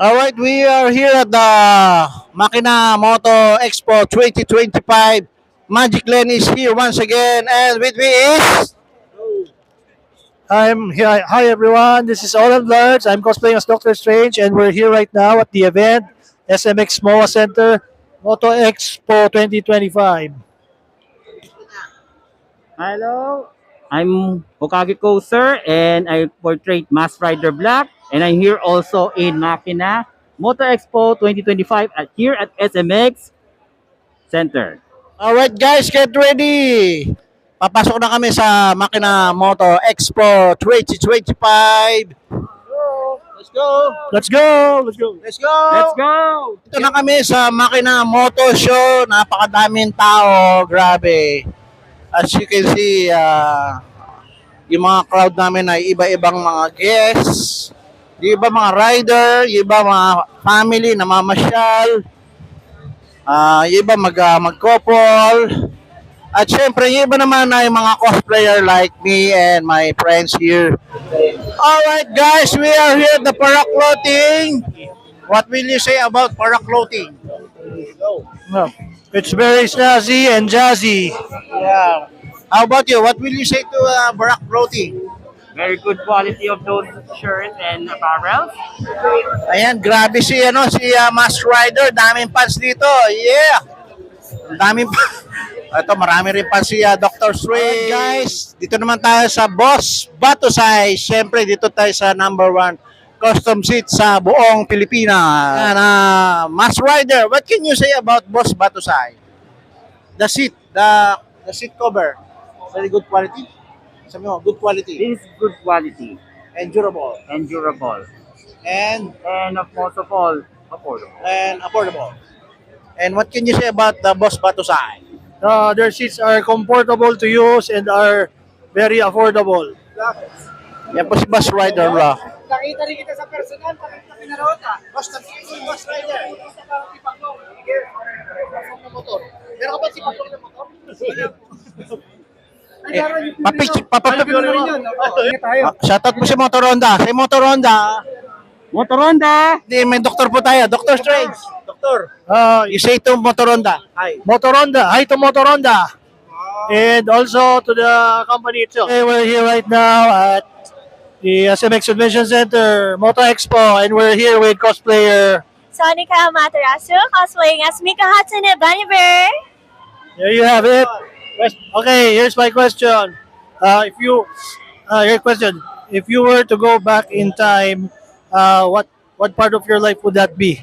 All right, we are here at the Makina Moto Expo 2025. Magic Len is here once again, and with me is I'm here. Hi everyone. This is Olan Blards. I'm cosplaying as Doctor Strange, and we're here right now at the event SMX MOA Center Moto Expo 2025. Hello, I'm Hokage Sir, and I portray Mask Rider Black, and I'm here also in Makina Moto Expo 2025 here at SMX Center. all right, guys, get ready. Papasok na kami sa Makina Moto Expo 2025. Let's go. Let's go. Let's go. Let's go. Let's go! Ito na kami sa Makina Moto Show. Napakadaming tao. Grabe. As you can see, yung mga crowd namin ay iba-ibang mga guests, yung iba mga rider, yung iba mga family na mamasyal, yung iba mag-couple, at syempre yung iba naman ay mga cosplayer like me and my friends here. Alright guys, we are here at the Para Clothing. What will you say about Para Clothing? Well, it's very snazzy and jazzy. Yeah. How about you? What will you say to Barak Clothing? Very good quality of those shirts and apparel. Ayan, grabe si Mask Rider, daming fans dito. Yeah. Daming ito, marami rin pa si Dr. Strange. Guys, dito naman tayo sa Boss Batusay. Siyempre, dito tayo sa #1 custom seat sa buong Pilipinas. Mask Rider, what can you say about Boss Batusay? The seat, the seat cover. Very good quality. Sabi mo, good quality. This is good quality And durable. and durable, And and most of all, affordable. affordable. And what can you say about the Boss Batusay? Their seats are comfortable to use and are very affordable. Yan po si Boss Rider bro. Nakita rin kita sa personal, nakita pinaraot ka. Boss Rider. Sa parang ipaklo. Ng motor. Meron ka ba si paklo ng motor? Papapicture rin yun. Tayo. Shoutout po si Motor Honda. Si Motor Honda. Motor Honda! May doktor po tayo. Dr. Strange. Doctor. You say to Motor Honda. Hi. Motoronda. Hi to Motoronda. And also to the company itself. Okay, we're here right now at the SMX Convention Center Moto Expo, and we're here with cosplayer. Sonica Matarasu, cosplaying as Mika Hatsune Bunny Bear. There you have it. Okay, here's my question. Your question. If you were to go back in time, what part of your life would that be,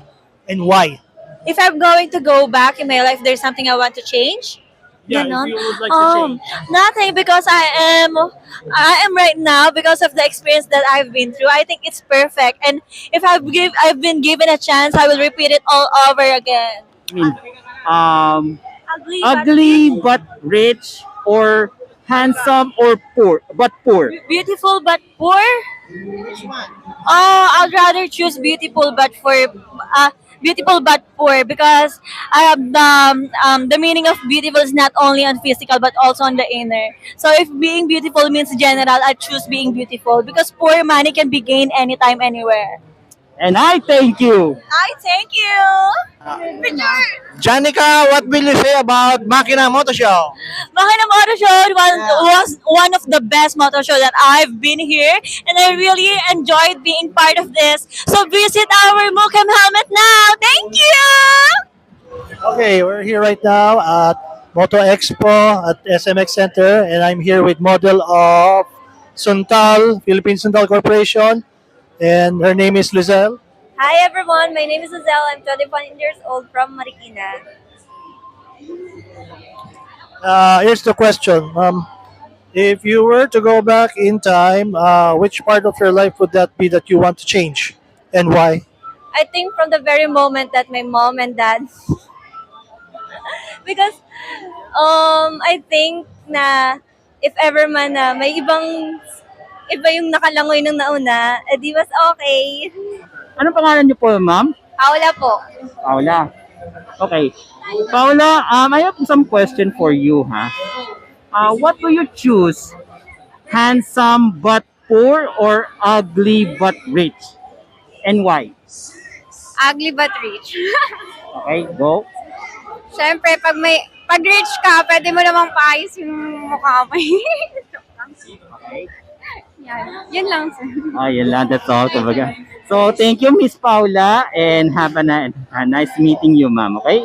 and why? If I'm going to go back in my life, there's something I want to change. Yeah, Ganon. if you would like to change. Nothing, because I am right now because of the experience that I've been through. I think it's perfect, and if I've been given a chance, I will repeat it all over again. I mean, Ugly, ugly but rich, or handsome or poor but poor. beautiful but poor. Oh, I'd rather choose beautiful but poor, because the meaning of beautiful is not only on physical but also on the inner. So if being beautiful means general, I choose being beautiful, because poor money can be gained anytime, anywhere. And I thank you. I thank you. Picture. Janica, what will you say about Makina Moto Show? Makina Motor Show was one of the best motor show that I've been here, and I really enjoyed being part of this. So visit our Mukham helmet now. Thank you. Okay, we're here right now at Moto Expo at SMX Center, and I'm here with model of Suntal, Philippine Suntal Corporation, and her name is Lizelle. Hi everyone, my name is Lizelle. I'm 21 years old from Marikina. Here's the question. If you were to go back in time, which part of your life would that be that you want to change, and why? I think from the very moment that my mom and dad, because I think na if ever man na may iba yung nakalangoy nung nauna, edi mas okay. Anong pangalan niyo po, ma'am? Wala po. Paula. Okay. Paula, I have some question for you, ha? What do you choose? Handsome but poor, or ugly but rich? And why? Ugly but rich. Okay, go. Siyempre, pag rich ka, pwede mo namang paayos yung mukha mo. Okay. Yan. Yun lang, sir. Yun lang. That's all. Kumbaga. So, thank you, Miss Paula, and have a nice meeting you, ma'am. Okay?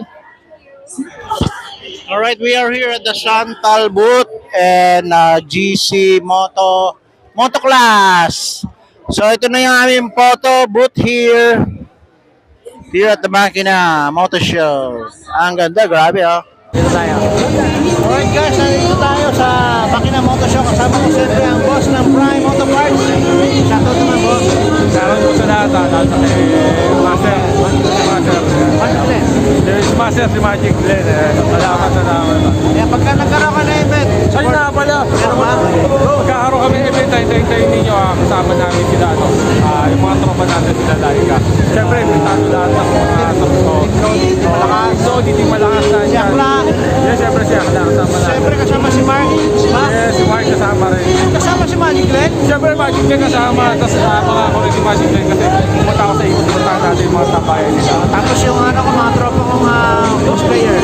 Alright, we are here at the Chantal booth and GC Moto Class. So ito na yung aming photo booth here at the Makina Moto Show. Ang ganda, grabe oh. Dito tayo. Alright guys, nandito tayo sa Makina Moto Show. Kasama ko siyempre ang boss ng Prime Auto Parts. Shoutout naman boss. Shoutout po sa lahat, lalo sa kay Master. Master si Magic Glenn. Salamat. Kaya pagka nagkaroon ka na event, Ay na pala. meron ba? Magkakaroon kami event, hintayin ninyo kasama namin sila, yung mga tropa natin sila Laika. Siyempre, invitado lahat ng mga malakas. So, hindi malakas na Si yan. Akla. Yes, siyempre siya kasama natin. Siyempre kasama si Mark. Diba? Yes, si Mark kasama rin. Kasama si Magic Glenn. Siyempre, Magic Glenn kasama. Tapos mga kulit si Magic Glenn kasi pumunta ako sa ikot. Pumunta natin yung mga tabayan nila. Tapos yung mga tropa kong cosplayer.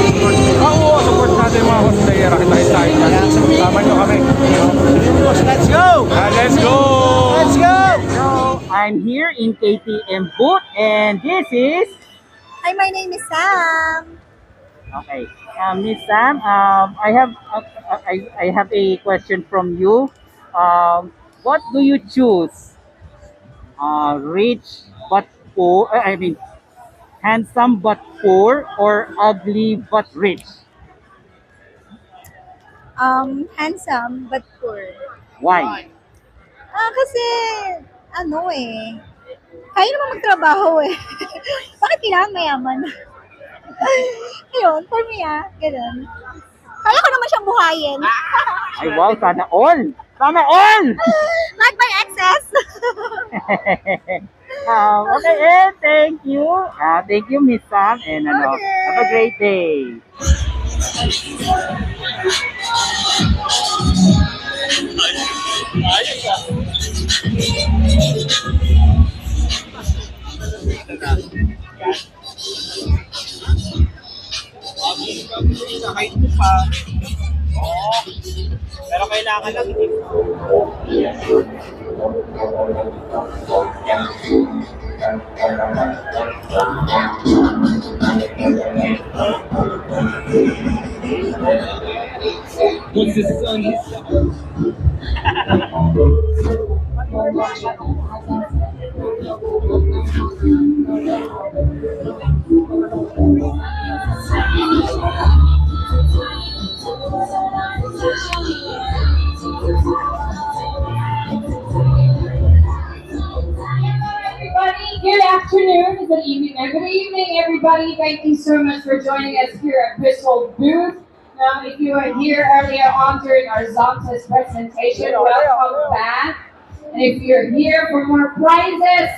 Oo, support natin yung mga cosplayer. Kita-kita tayo dyan. Sama nyo kami. Let's go! Let's go! Let's go! So, I'm here in KTM booth, and this is... Hi, my name is Sam. Okay. Miss Sam, I have a question from you. What do you choose? Rich but poor, handsome but poor, or ugly but rich? Handsome but poor. Why? Kasi, kaya naman magtrabaho eh. Bakit kailangan mayaman? Ayun, for me ganun. Kaya ko naman siyang buhayin. Ay, wow, sana all! Sana all! Like my exes. Okay, thank you. Thank you, Miss Sam, and have a great day. Pero kailangan lang Everybody, good afternoon, good evening, and good evening, everybody. Thank you so much for joining us here at Bristol booth. Now, if you were here earlier on during our Zontas presentation, welcome back. And if you're here for more prizes,